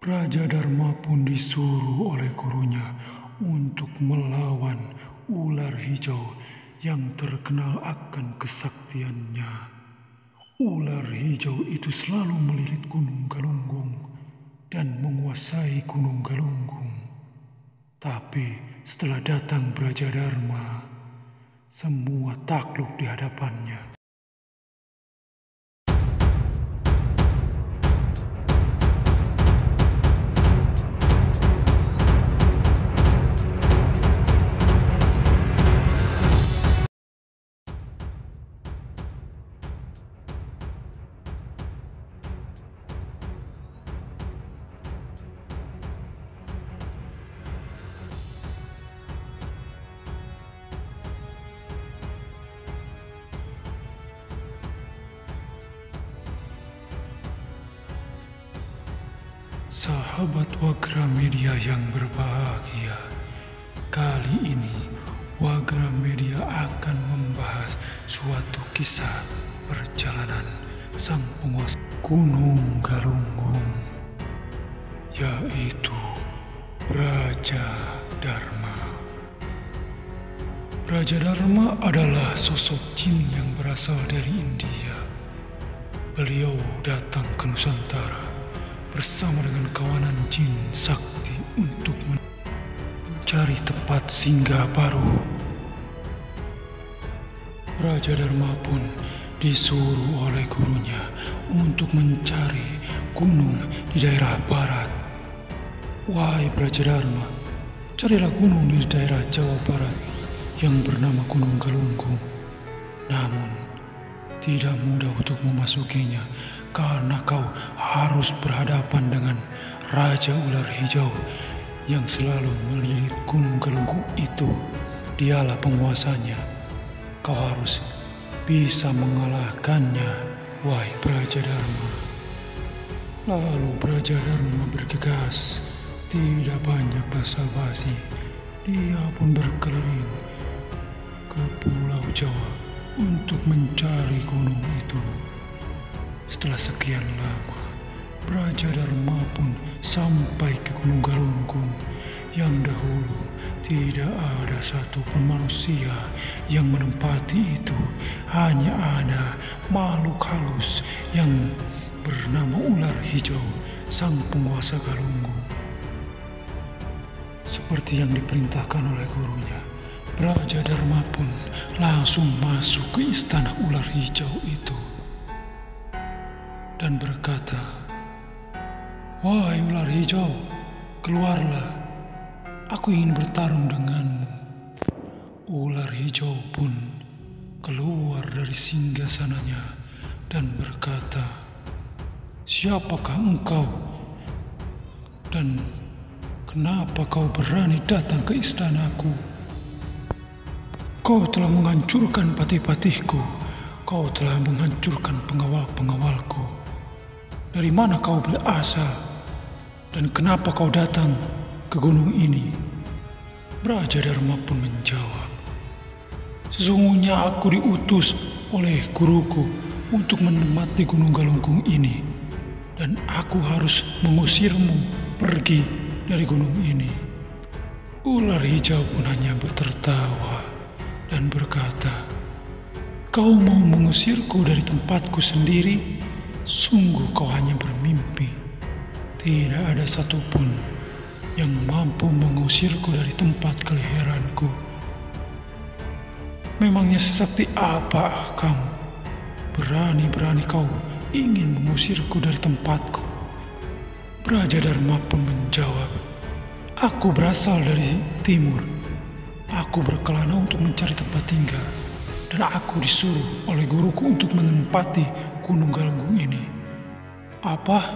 Raja Dharma pun disuruh oleh gurunya untuk melawan ular hijau yang terkenal akan kesaktiannya. Ular hijau itu selalu melilit Gunung Galunggung dan menguasai Gunung Galunggung. Tapi setelah datang Raja Dharma, semua takluk di hadapannya. Sahabat Wagramedia yang berbahagia, kali ini Wagramedia akan membahas suatu kisah perjalanan sang penguasa Gunung Galunggung, yaitu Raja Dharma. Raja Dharma adalah sosok jin yang berasal dari India. Beliau datang ke Nusantara bersama dengan kawanan jin sakti untuk mencari tempat singgah baru. Raja Dharma pun disuruh oleh gurunya untuk mencari gunung di daerah barat. Wahai Raja Dharma, carilah gunung di daerah Jawa Barat yang bernama Gunung Galunggung. Namun, tidak mudah untuk memasukinya karena kau harus berhadapan dengan Raja Ular Hijau yang selalu melilit Gunung Galunggung itu. Dialah penguasanya. Kau harus bisa mengalahkannya, wahai Raja Dharma. Lalu Raja Dharma bergegas, tidak banyak basa-basi. Dia pun berkeliling ke Pulau Jawa untuk mencari gunung itu. Setelah sekian lama, Raja Dharma pun sampai ke Gunung Galunggung yang dahulu tidak ada satupun manusia yang menempati itu. Hanya ada makhluk halus yang bernama Ular Hijau, sang penguasa Galunggung. Seperti yang diperintahkan oleh gurunya, Raja Dharma pun langsung masuk ke istana Ular Hijau itu dan berkata, "Wahai Ular Hijau, keluarlah. Aku ingin bertarung denganmu." Ular Hijau pun keluar dari singgasananya dan berkata, "Siapakah engkau? Dan kenapa kau berani datang ke istanaku? Kau telah menghancurkan patih-patihku. Kau telah menghancurkan pengawal-pengawalku. Dari mana kau berasal? Dan kenapa kau datang ke gunung ini?" Raja Dharma pun menjawab, "Sesungguhnya aku diutus oleh guruku untuk menempati Gunung Galunggung ini. Dan aku harus mengusirmu pergi dari gunung ini." Ular Hijau pun hanya tertawa dan berkata, "Kau mau mengusirku dari tempatku sendiri? Sungguh kau hanya bermimpi. Tidak ada satupun yang mampu mengusirku dari tempat kelahiranku. Memangnya sesakti apa kamu? Berani-berani kau ingin mengusirku dari tempatku?" Raja Dharma pun menjawab, "Aku berasal dari timur. Aku berkelana untuk mencari tempat tinggal. Dan aku disuruh oleh guruku untuk menempati Gunung Galunggung ini." "Apa?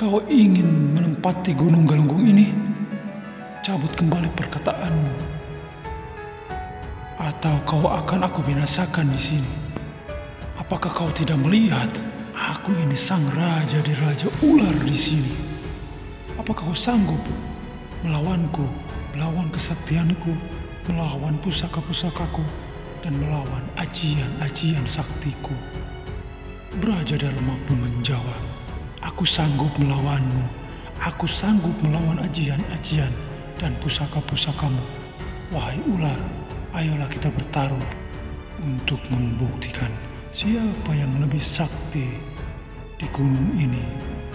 Kau ingin menempati Gunung Galunggung ini? Cabut kembali perkataanmu, atau kau akan aku binasakan di sini. Apakah kau tidak melihat aku ini sang raja di Raja Ular di sini? Apakah kau sanggup melawanku, melawan kesaktianku, melawan pusaka-pusakaku, dan melawan ajian-ajian saktiku?" Raja Dharma pun menjawab, "Aku sanggup melawanmu. Aku sanggup melawan ajian-ajian dan pusaka-pusakamu. Wahai ular, ayolah kita bertarung untuk membuktikan siapa yang lebih sakti di gunung ini.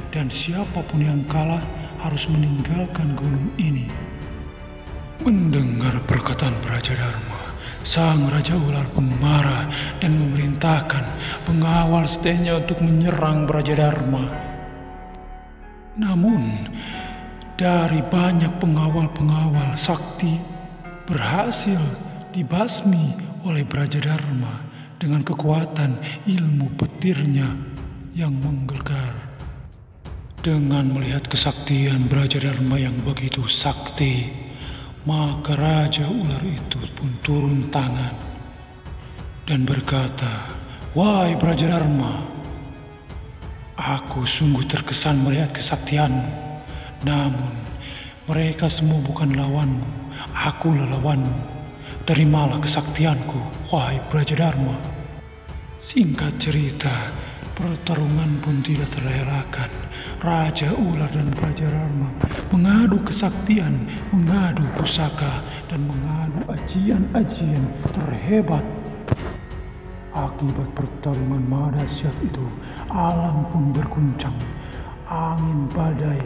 Dan siapapun yang kalah harus meninggalkan gunung ini. Mendengar perkataan Praja Dharma, sang Raja Ular pun marah dan memerintahkan pengawal setenya untuk menyerang Praja Dharma. Namun, dari banyak pengawal-pengawal sakti berhasil dibasmi oleh Praja Dharma dengan kekuatan ilmu petirnya yang menggelegar. Dengan melihat kesaktian Praja Dharma yang begitu sakti, maka Raja Ular itu pun turun tangan dan berkata, "Wahai Praja Dharma, aku sungguh terkesan melihat kesaktianmu. Namun, mereka semua bukan lawanmu. Akulah lawanmu. Terimalah kesaktianku, wahai Praja Dharma." Singkat cerita, pertarungan pun tidak terelakkan. Raja Ular dan Praja Dharma mengadu kesaktian, mengadu pusaka, dan mengadu ajian-ajian terhebat. Akibat pertarungan dahsyat itu, alam pun berguncang. Angin badai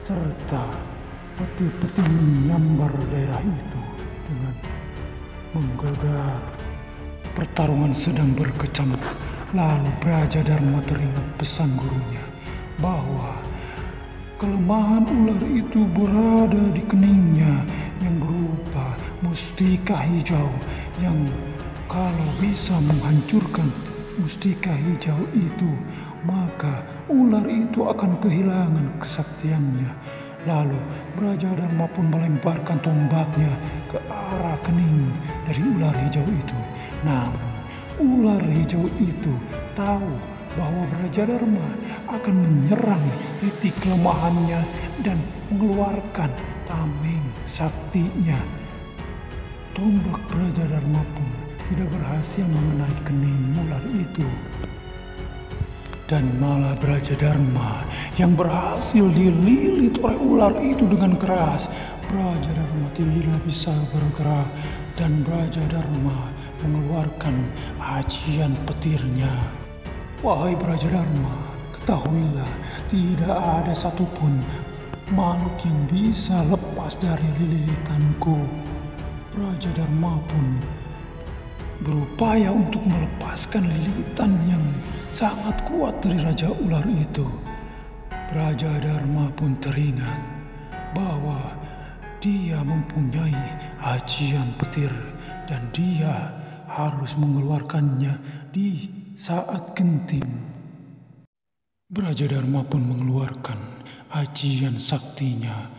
serta petir-petir menyambar daerah itu dengan menggelegar. Pertarungan sedang berkecamuk. Lalu Praja Dharma teringat pesan gurunya bahwa kelemahan ular itu berada di keningnya yang berupa mustika hijau, yang kalau bisa menghancurkan mustika hijau itu, maka ular itu akan kehilangan kesaktiannya. Lalu Praja Dharma pun melemparkan tombaknya ke arah kening dari ular hijau itu. Namun ular hijau itu tahu bahwa Praja Dharma akan menyerang titik kelemahannya dan mengeluarkan tameng saktinya. Tombak Praja Dharma pun tidak berhasil mengenai kening ular itu. Dan malah Praja Dharma yang berhasil dililit oleh ular itu dengan keras. Praja Dharma tidak bisa bergerak dan Praja Dharma mengeluarkan ajian petirnya. Wahai Praja Dharma, ketahuilah tidak ada satupun makhluk yang bisa lepas dari lilitanku. Praja Dharma pun berupaya untuk melepaskan lilitan yang sangat kuat dari Raja Ular itu. Praja Dharma pun teringat bahwa dia mempunyai ajian petir dan dia harus mengeluarkannya di saat genting. Praja Dharma pun mengeluarkan ajian saktinya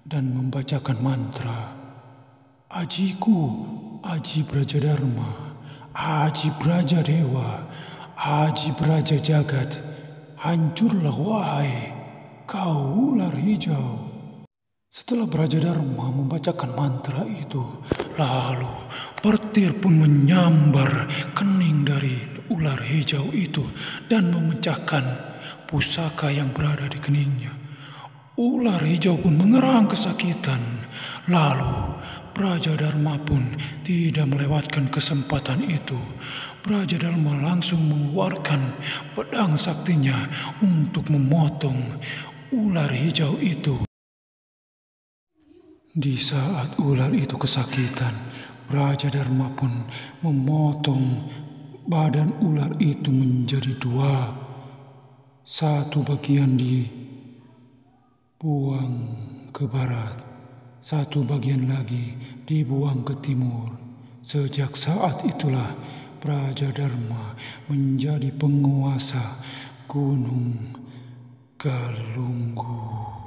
dan membacakan mantra. Ajiku, Aji Praja Dharma, Aji Praja Dewa, Aji Praja Jagat, hancurlah wahai kau ular hijau. Setelah Praja Dharma membacakan mantra itu, lalu petir pun menyambar kening dari ular hijau itu dan memecahkan pusaka yang berada di keningnya. Ular hijau pun mengerang kesakitan. Lalu Praja Dharma pun tidak melewatkan kesempatan itu. Praja Dharma langsung mengeluarkan pedang saktinya untuk memotong ular hijau itu. Di saat ular itu kesakitan, Praja Dharma pun memotong badan ular itu menjadi dua. Satu bagian dibuang ke barat, satu bagian lagi dibuang ke timur. Sejak saat itulah Praja Dharma menjadi penguasa Gunung Galunggu.